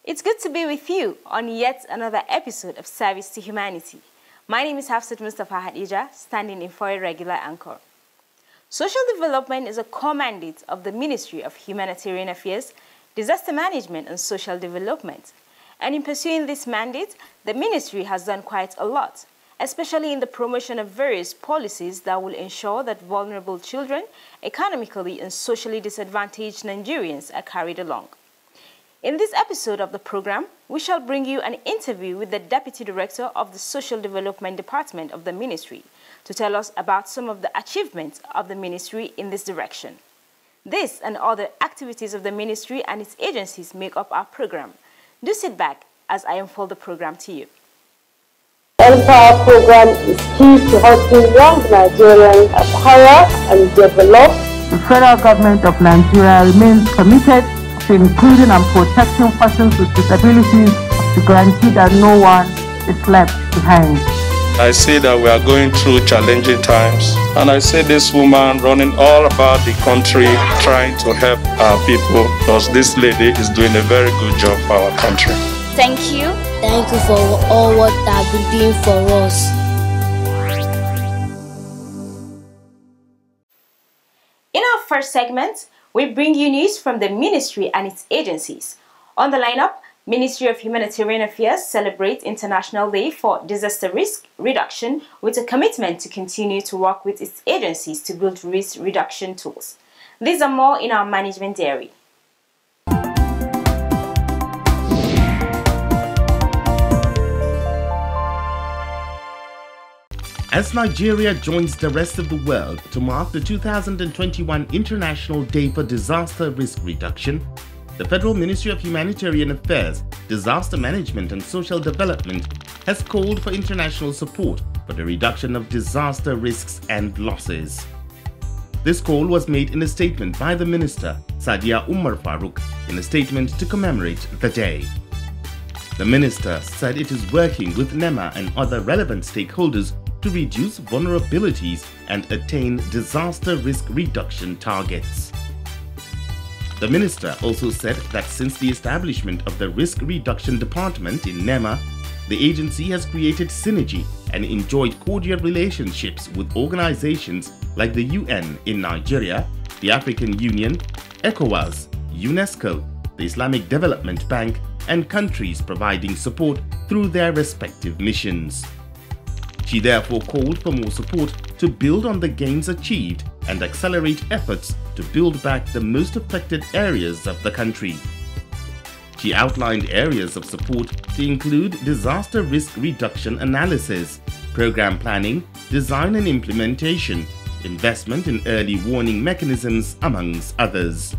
It's good to be with you on yet another episode of Service to Humanity. My name is Hafsat Mustafa Hadija, standing in for a regular anchor. Social development is a core mandate of the Ministry of Humanitarian Affairs, Disaster Management and Social Development. And in pursuing this mandate, the ministry has done quite a lot, especially in the promotion of various policies that will ensure that vulnerable children, economically and socially disadvantaged Nigerians are carried along. In this episode of the program, we shall bring you an interview with the Deputy Director of the Social Development Department of the Ministry to tell us about some of the achievements of the Ministry in this direction. This and other activities of the Ministry and its agencies make up our program. Do sit back as I unfold the program to you. The Empower program is key to helping young Nigerians acquire and develop. The federal government of Nigeria remains committed to including and protecting persons with disabilities to guarantee that no one is left behind. I see that we are going through challenging times, and I see this woman running all about the country trying to help our people, because this lady is doing a very good job for our country. Thank you. Thank you for all what you have been doing for us. In our first segment, we bring you news from the Ministry and its agencies. On the lineup, Ministry of Humanitarian Affairs celebrates International Day for Disaster Risk Reduction with a commitment to continue to work with its agencies to build risk reduction tools. These are more in our management diary. As Nigeria joins the rest of the world to mark the 2021 International Day for Disaster Risk Reduction, the Federal Ministry of Humanitarian Affairs, Disaster Management and Social Development has called for international support for the reduction of disaster risks and losses. This call was made in a statement by the Minister, Sadiya Umar Farouk, in a statement to commemorate the day. The Minister said it is working with NEMA and other relevant stakeholders to reduce vulnerabilities and attain disaster risk reduction targets. The Minister also said that since the establishment of the Risk Reduction Department in NEMA, the agency has created synergy and enjoyed cordial relationships with organizations like the UN in Nigeria, the African Union, ECOWAS, UNESCO, the Islamic Development Bank, and countries providing support through their respective missions. She therefore called for more support to build on the gains achieved and accelerate efforts to build back the most affected areas of the country. She outlined areas of support to include disaster risk reduction analysis, program planning, design and implementation, investment in early warning mechanisms, amongst others.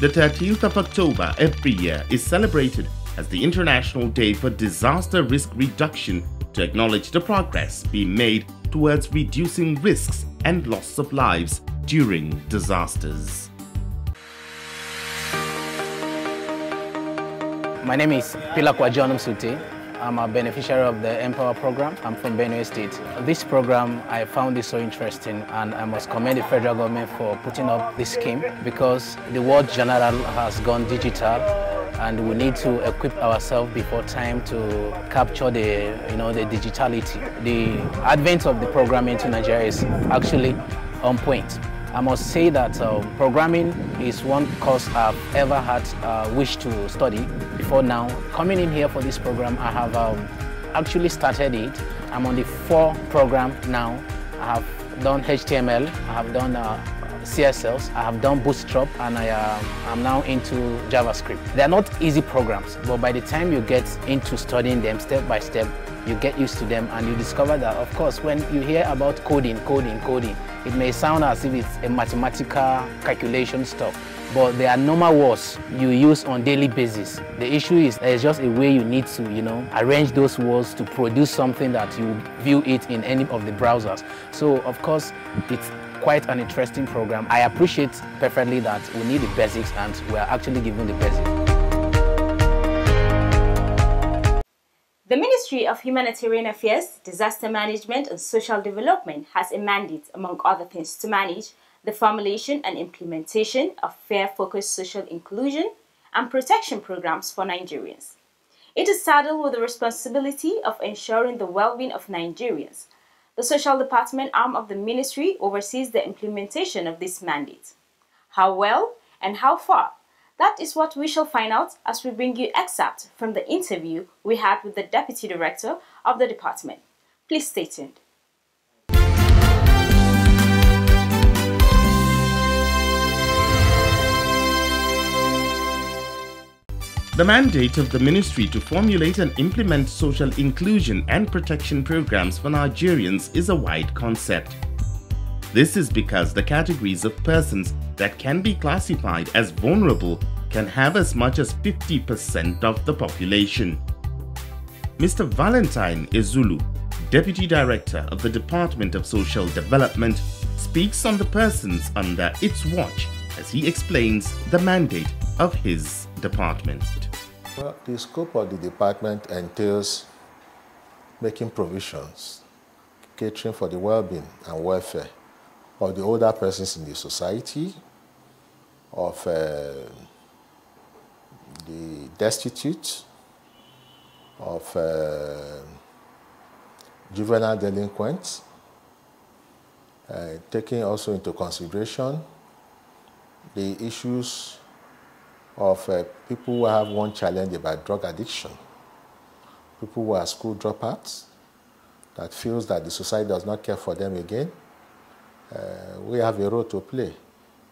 The 13th of October every year is celebrated as the International Day for Disaster Risk Reduction to acknowledge the progress being made towards reducing risks and loss of lives during disasters. My name is Pilakwa John Sute. I'm a beneficiary of the Empower program. I'm from Benue State. This program, I found it so interesting, and I must commend the federal government for putting up this scheme, because the world general has gone digital, and we need to equip ourselves before time to capture the digitality. The advent of the program into Nigeria is actually on point. I must say that programming is one course I've ever had wish to study before now. Coming in here for this program, I have actually started it. I'm on the 4 program now. I have done HTML, I have done CSLs, I have done Bootstrap, and I am now into JavaScript. They are not easy programs, but by the time you get into studying them step by step, you get used to them, and you discover that, of course, when you hear about coding, it may sound as if it's a mathematical calculation stuff, but there are normal words you use on daily basis. The issue is there's just a way you need to, arrange those words to produce something that you view it in any of the browsers. So, of course, it's quite an interesting program. I appreciate perfectly that we need the basics, and we are actually given the basics. The Ministry of Humanitarian Affairs, Disaster Management and Social Development has a mandate, among other things, to manage the formulation and implementation of fair-focused social inclusion and protection programs for Nigerians. It is saddled with the responsibility of ensuring the well-being of Nigerians. The Social Department arm of the ministry oversees the implementation of this mandate. How well and how far? That is what we shall find out as we bring you excerpts from the interview we had with the Deputy Director of the department. Please stay tuned. The mandate of the ministry to formulate and implement social inclusion and protection programs for Nigerians is a wide concept. This is because the categories of persons that can be classified as vulnerable can have as much as 50% of the population. Mr. Valentine Ezulu, Deputy Director of the Department of Social Development, speaks on the persons under its watch as he explains the mandate of his department. Well, the scope of the department entails making provisions, catering for the well-being and welfare of the older persons in the society, of the destitute, of juvenile delinquents, taking also into consideration the issues of people who have one challenge about drug addiction, people who are school dropouts, that feels that the society does not care for them again. We have a role to play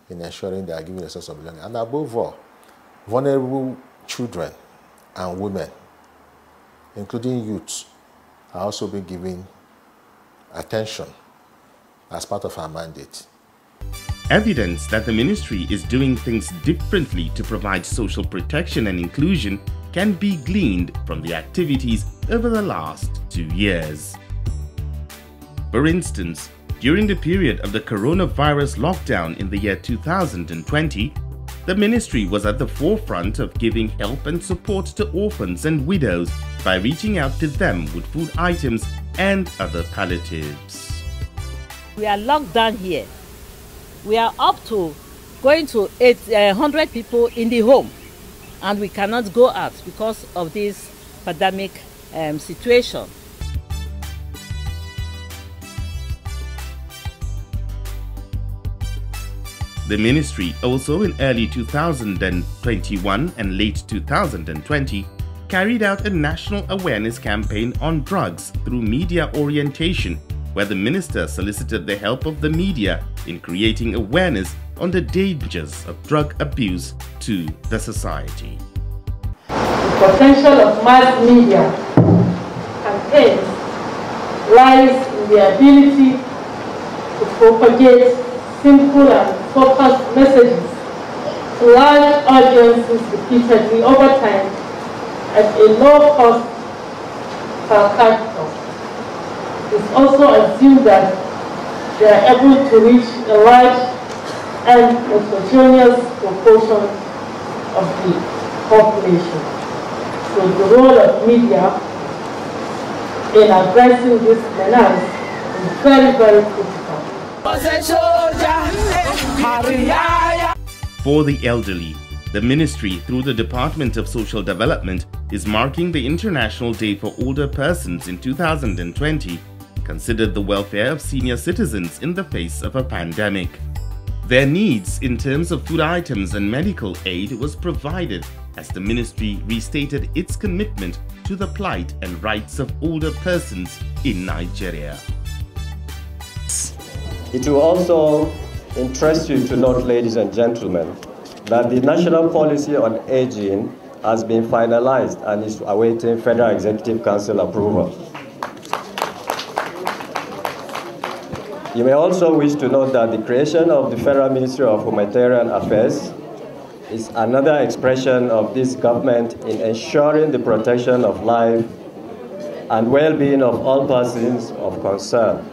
in ensuring they are given a sense of belonging. And above all, vulnerable children and women, including youths, are also being given attention as part of our mandate. Evidence that the ministry is doing things differently to provide social protection and inclusion can be gleaned from the activities over the last 2 years. For instance, during the period of the coronavirus lockdown in the year 2020, the ministry was at the forefront of giving help and support to orphans and widows by reaching out to them with food items and other palliatives. We are locked down here. We are up to going to 800 people in the home, and we cannot go out because of this pandemic situation. The ministry also in early 2021 and late 2020 carried out a national awareness campaign on drugs through media orientation, where the minister solicited the help of the media in creating awareness on the dangers of drug abuse to the society. The potential of mass media campaigns lies in the ability to propagate simple and focused messages to large audiences repeatedly over time at a low cost per capita. It's also assumed that they are able to reach a large and heterogeneous proportion of the population. So the role of media in addressing this menace is very, very critical. For the elderly, the ministry, through the Department of Social Development, is marking the International Day for Older Persons in 2020, considered the welfare of senior citizens in the face of a pandemic. Their needs in terms of food items and medical aid was provided as the ministry restated its commitment to the plight and rights of older persons in Nigeria. It will also interest you to note, ladies and gentlemen, that the National Policy on Aging has been finalized and is awaiting Federal Executive Council approval. You may also wish to note that the creation of the Federal Ministry of Humanitarian Affairs is another expression of this government in ensuring the protection of life and well-being of all persons of concern.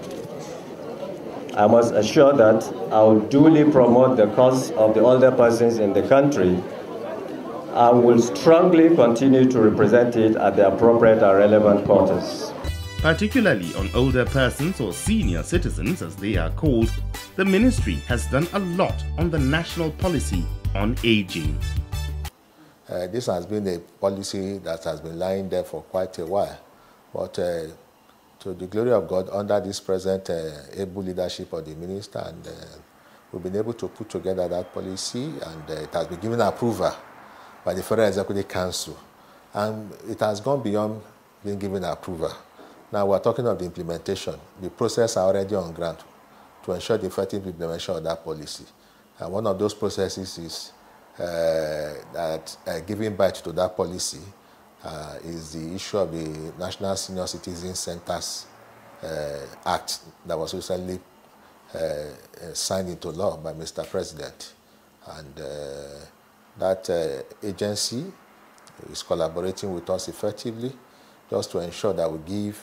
I must assure that I will duly promote the cause of the older persons in the country and will strongly continue to represent it at the appropriate and relevant quarters. Particularly on older persons, or senior citizens as they are called, the ministry has done a lot on the national policy on aging. This has been a policy that has been lying there for quite a while. But to the glory of God, under this present able leadership of the minister, and we've been able to put together that policy, and it has been given approval by the Federal Executive Council. And it has gone beyond being given approval. Now we're talking of the implementation. The process are already on ground to ensure the effective implementation of that policy. And one of those processes is giving birth to that policy is the issue of the National Senior Citizen Centers Act that was recently signed into law by Mr. President. And that agency is collaborating with us effectively just to ensure that we give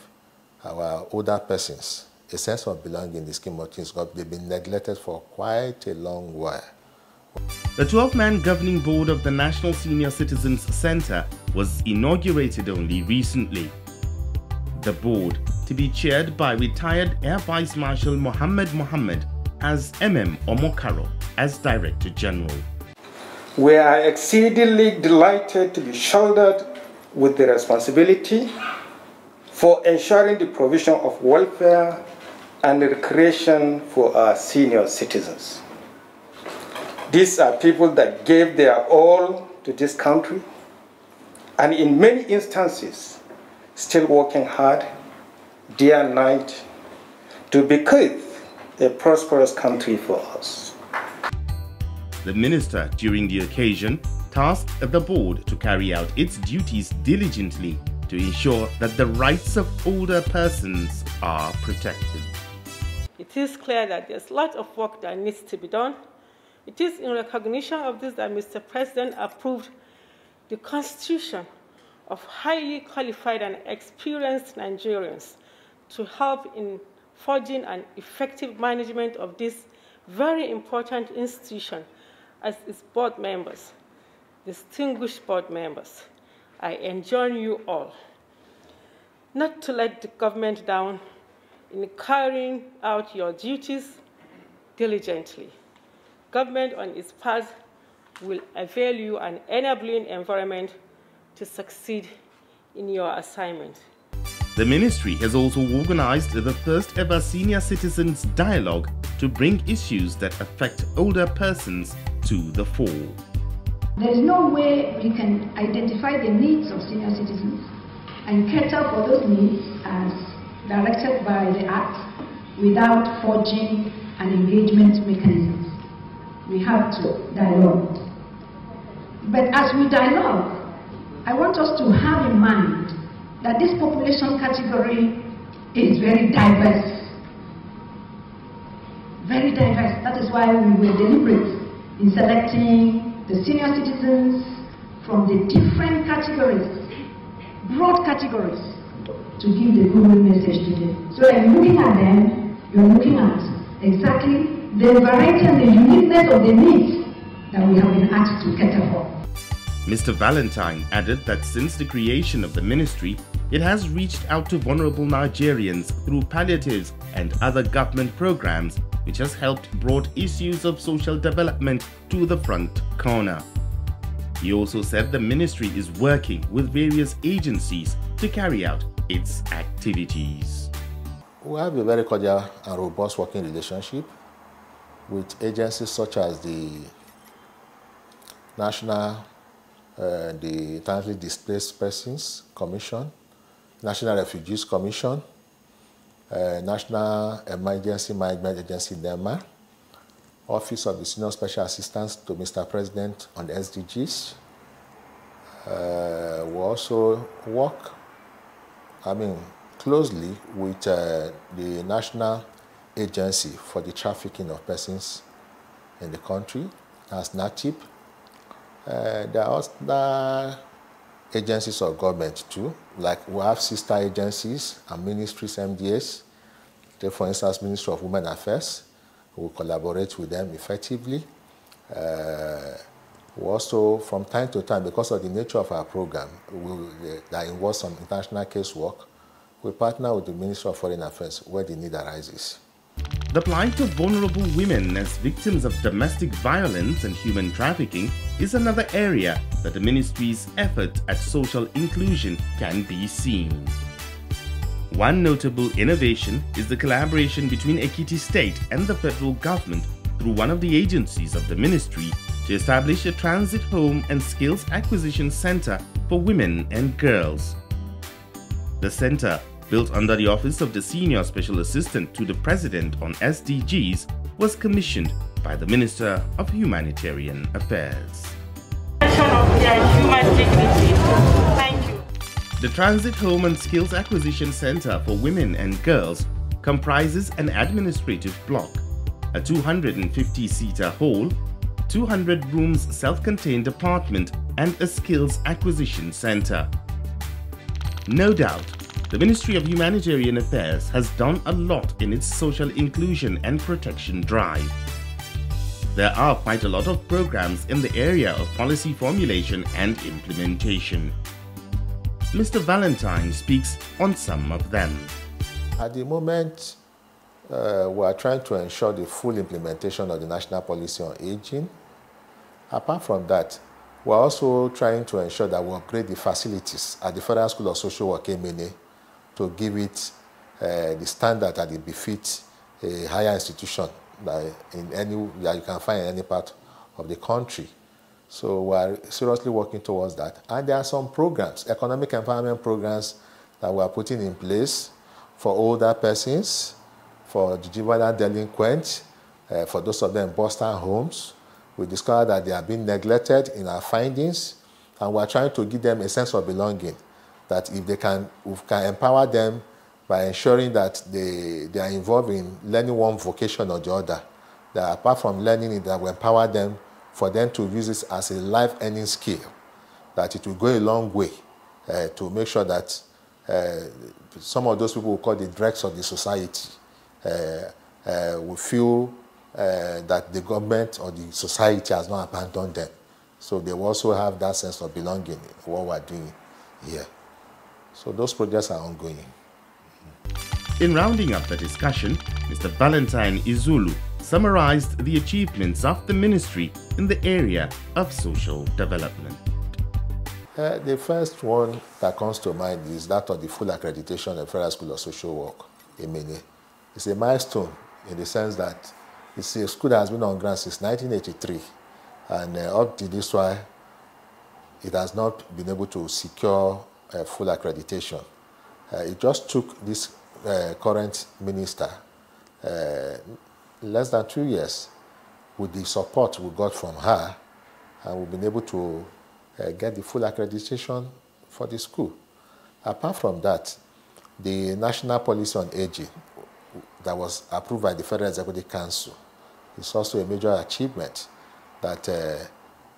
our older persons a sense of belonging in the scheme of things. They've been neglected for quite a long while. The 12-man governing board of the National Senior Citizens Center was inaugurated only recently. The board, to be chaired by retired Air Vice Marshal Mohammed Mohammed, has MM Omokaro as Director General. We are exceedingly delighted to be shouldered with the responsibility for ensuring the provision of welfare and recreation for our senior citizens. These are people that gave their all to this country, and in many instances, still working hard, day and night, to bequeath a prosperous country for us. The minister, during the occasion, tasked the board to carry out its duties diligently to ensure that the rights of older persons are protected. It is clear that there's a lot of work that needs to be done. It is in recognition of this that Mr. President approved the constitution of highly qualified and experienced Nigerians to help in forging an effective management of this very important institution as its board members, distinguished board members. I enjoin you all not to let the government down in carrying out your duties diligently. Government on its part will avail you an enabling environment to succeed in your assignment. The ministry has also organized the first ever Senior Citizens Dialogue to bring issues that affect older persons to the fore. There is no way we can identify the needs of senior citizens and cater for those needs as directed by the Act without forging an engagement mechanism. We have to dialogue. But as we dialogue, I want us to have in mind that this population category is very diverse. Very diverse. That is why we were deliberate in selecting the senior citizens from the different categories, broad categories, to give the good message to them. So when you're looking at them, you're looking at exactly the variety and the uniqueness of the needs that we have been asked to cater for. Mr. Valentine added that since the creation of the ministry, it has reached out to vulnerable Nigerians through palliatives and other government programs, which has helped brought issues of social development to the front corner. He also said the ministry is working with various agencies to carry out its activities. We have a very cordial and robust working relationship with agencies such as the National the Internally Displaced Persons Commission, National Refugees Commission, National Emergency Management Agency, NEMA, Office of the Senior Special Assistant to Mr. President on the SDGs. We also work, closely with the National Agency for the Trafficking of Persons in the country, as NATIP. There are other agencies of government too, like we have sister agencies and ministries, MDAs. Take for instance, Ministry of Women Affairs. We collaborate with them effectively. We also, from time to time, because of the nature of our program, that involves some international casework, we partner with the Ministry of Foreign Affairs where the need arises. The plight of vulnerable women as victims of domestic violence and human trafficking is another area that the ministry's effort at social inclusion can be seen. One notable innovation is the collaboration between Ekiti State and the federal government through one of the agencies of the ministry to establish a transit home and skills acquisition center for women and girls. The center, built under the Office of the Senior Special Assistant to the President on SDGs, was commissioned by the Minister of Humanitarian Affairs. Thank you. The Transit Home and Skills Acquisition Center for Women and Girls comprises an administrative block, a 250-seater hall, 200 rooms self-contained apartment, and a skills acquisition center. No doubt, the Ministry of Humanitarian Affairs has done a lot in its social inclusion and protection drive. There are quite a lot of programs in the area of policy formulation and implementation. Mr. Valentine speaks on some of them. At the moment, we are trying to ensure the full implementation of the National Policy on Aging. Apart from that, we are also trying to ensure that we upgrade the facilities at the Federal School of Social Work, Emene, to give it the standard that it befits a higher institution that you can find in any part of the country. So we are seriously working towards that. And there are some programs, economic empowerment programs, that we are putting in place for older persons, for the juvenile delinquents, for those of them in Boston homes. We discovered that they are being neglected in our findings, and we are trying to give them a sense of belonging, that if we can empower them by ensuring that they are involved in learning one vocation or the other, that apart from learning it, that we empower them for them to use this as a life earning skill, that it will go a long way to make sure that some of those people who call the dregs of the society will feel that the government or the society has not abandoned them. So they will also have that sense of belonging in what we are doing here. So those projects are ongoing. In rounding up the discussion, Mr. Valentine Izulu summarized the achievements of the ministry in the area of social development. The first one that comes to mind is that of the full accreditation of the Federal School of Social Work, Emene. It's a milestone in the sense that it's a school that has been on ground since 1983, and up to this while, it has not been able to secure full accreditation. It just took this current minister less than 2 years with the support we got from her, and we've been able to get the full accreditation for the school. Apart from that, the National Policy on Aging that was approved by the Federal Executive Council is also a major achievement that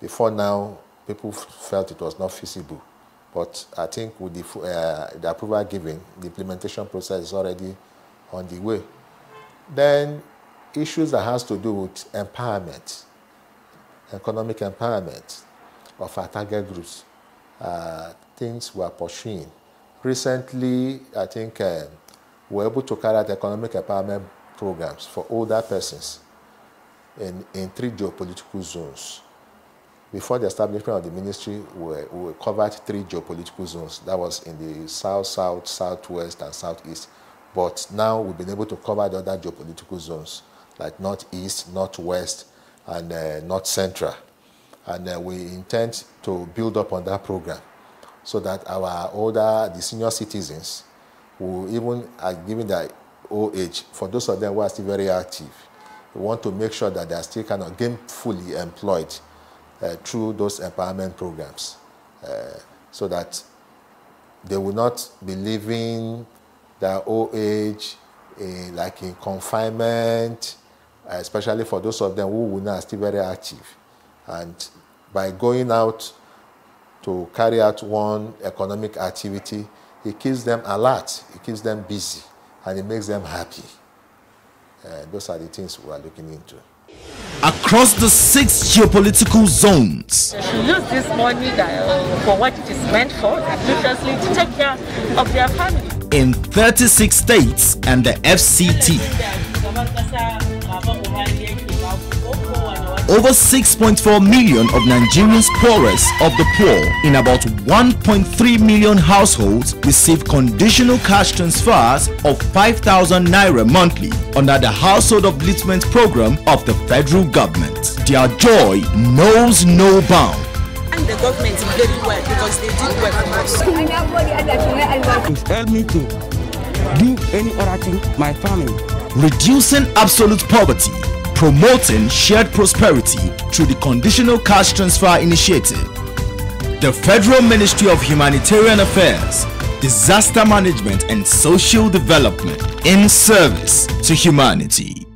before now people felt it was not feasible. But I think with the approval given, the implementation process is already on the way. Then issues that has to do with empowerment, economic empowerment of our target groups, things we are pursuing. Recently, I think we were able to carry out economic empowerment programs for older persons in 3 geopolitical zones. Before the establishment of the ministry, we covered 3 geopolitical zones. That was in the south, south, southwest, and southeast. But now we've been able to cover the other geopolitical zones, like northeast, northwest, and north central. And we intend to build up on that program so that the senior citizens, who even are given their old age, for those of them who are still very active, we want to make sure that they are still kind of gainfully employed through those empowerment programs, so that they will not be living their old age like in confinement, especially for those of them who are still very active. And by going out to carry out one economic activity, it keeps them alert, it keeps them busy, and it makes them happy. Those are the things we are looking into. across the 6 geopolitical zones. They should use this money for what it is meant for, efficiently, to take care of their family. In 36 states and the FCT. Over 6.4 million of Nigerians poorest of the poor in about 1.3 million households receive conditional cash transfers of 5,000 naira monthly under the Household Upliftment Program of the federal government. Their joy knows no bound. And the government very well because they did work for us. It helped me to do any other thing, my family. Reducing absolute poverty, promoting shared prosperity through the Conditional Cash Transfer Initiative. The Federal Ministry of Humanitarian Affairs, Disaster Management and Social Development in service to humanity.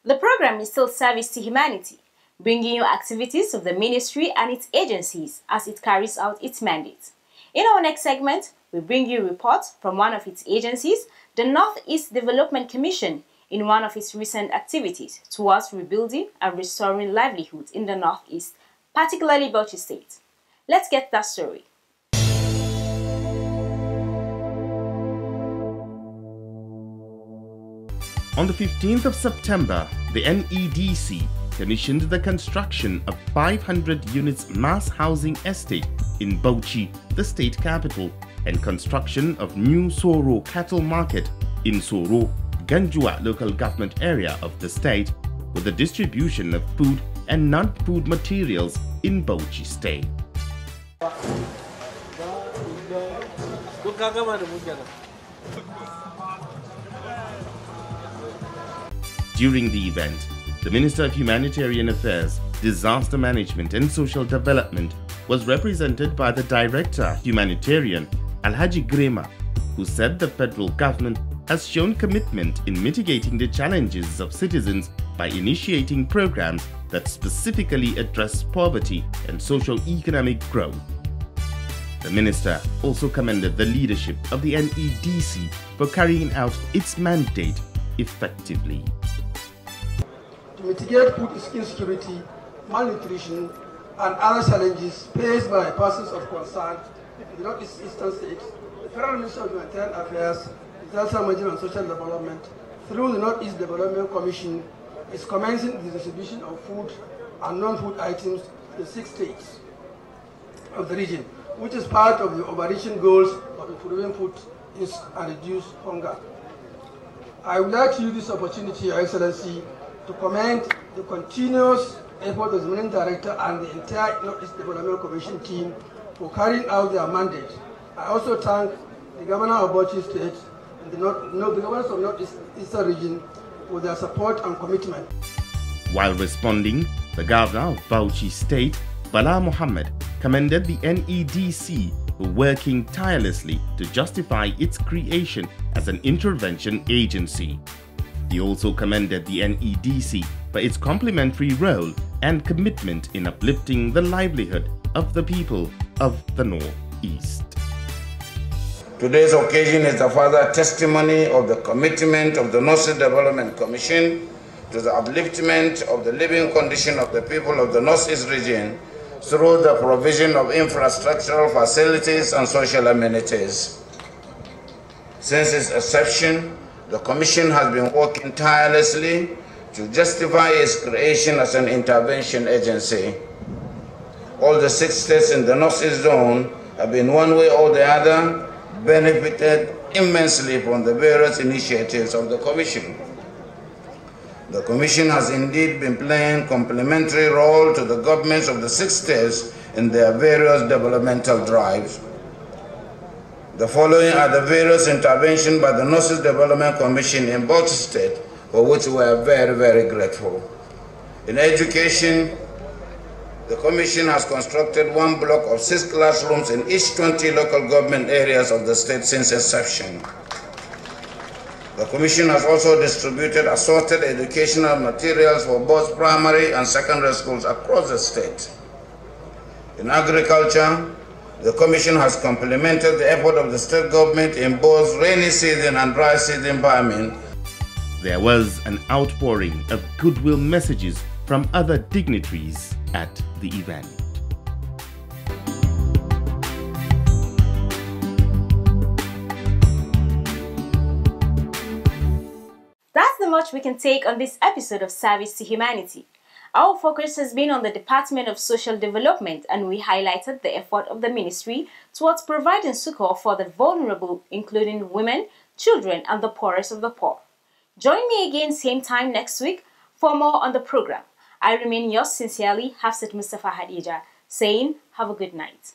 The program is still Service to Humanity, bringing you activities of the ministry and its agencies as it carries out its mandate. In our next segment, we bring you reports from one of its agencies, the Northeast Development Commission, in one of its recent activities towards rebuilding and restoring livelihoods in the Northeast, particularly Bauchi State. Let's get that story. On the 15th of September, the NEDC commissioned the construction of 500 units mass housing estate in Bauchi, the state capital, and construction of new Soro cattle market in Soro, Ganjua local government area of the state, with the distribution of food and non-food materials in Bauchi state. During the event, the Minister of Humanitarian Affairs, Disaster Management and Social Development was represented by the Director Humanitarian, Alhaji Grema, who said the federal government has shown commitment in mitigating the challenges of citizens by initiating programs that specifically address poverty and socio-economic growth. The minister also commended the leadership of the NEDC for carrying out its mandate effectively. To mitigate food insecurity, malnutrition, and other challenges faced by persons of concern in the Northeastern states, the Federal Ministry of Humanitarian Affairs, Disaster Management and Social Development, through the Northeast Development Commission, is commencing the distribution of food and non-food items to 6 states of the region, which is part of the overarching goals of improving food and reduce hunger. I would like to use this opportunity, Your Excellency, to commend the continuous effort of the Managing Director and the entire Northeast Development Commission team for carrying out their mandate. I also thank the Governor of Bauchi State and the governors of Northeastern region for their support and commitment. While responding, the Governor of Bauchi State, Bala Mohammed, commended the NEDC for working tirelessly to justify its creation as an intervention agency. He also commended the NEDC for its complementary role and commitment in uplifting the livelihood of the people of the Northeast. Today's occasion is a further testimony of the commitment of the Northeast Development Commission to the upliftment of the living condition of the people of the Northeast region through the provision of infrastructural facilities and social amenities. Since its inception, the Commission has been working tirelessly to justify its creation as an intervention agency. All the 6 states in the Northeast Zone have been one way or the other benefited immensely from the various initiatives of the Commission. The Commission has indeed been playing complementary role to the governments of the 6 states in their various developmental drives. The following are the various interventions by the Northeast Development Commission in Bauchi State, for which we are very, very grateful. In education, the Commission has constructed 1 block of 6 classrooms in each 20 local government areas of the state since inception. The Commission has also distributed assorted educational materials for both primary and secondary schools across the state. In agriculture, the Commission has complemented the effort of the state government in both rainy season and dry season farming. There was an outpouring of goodwill messages from other dignitaries at the event. That's the much we can take on this episode of Service to Humanity. Our focus has been on the Department of Social Development, and we highlighted the effort of the ministry towards providing succor for the vulnerable, including women, children, and the poorest of the poor. Join me again same time next week for more on the program. I remain yours sincerely, Hafsat Mustafa Hadija, saying have a good night.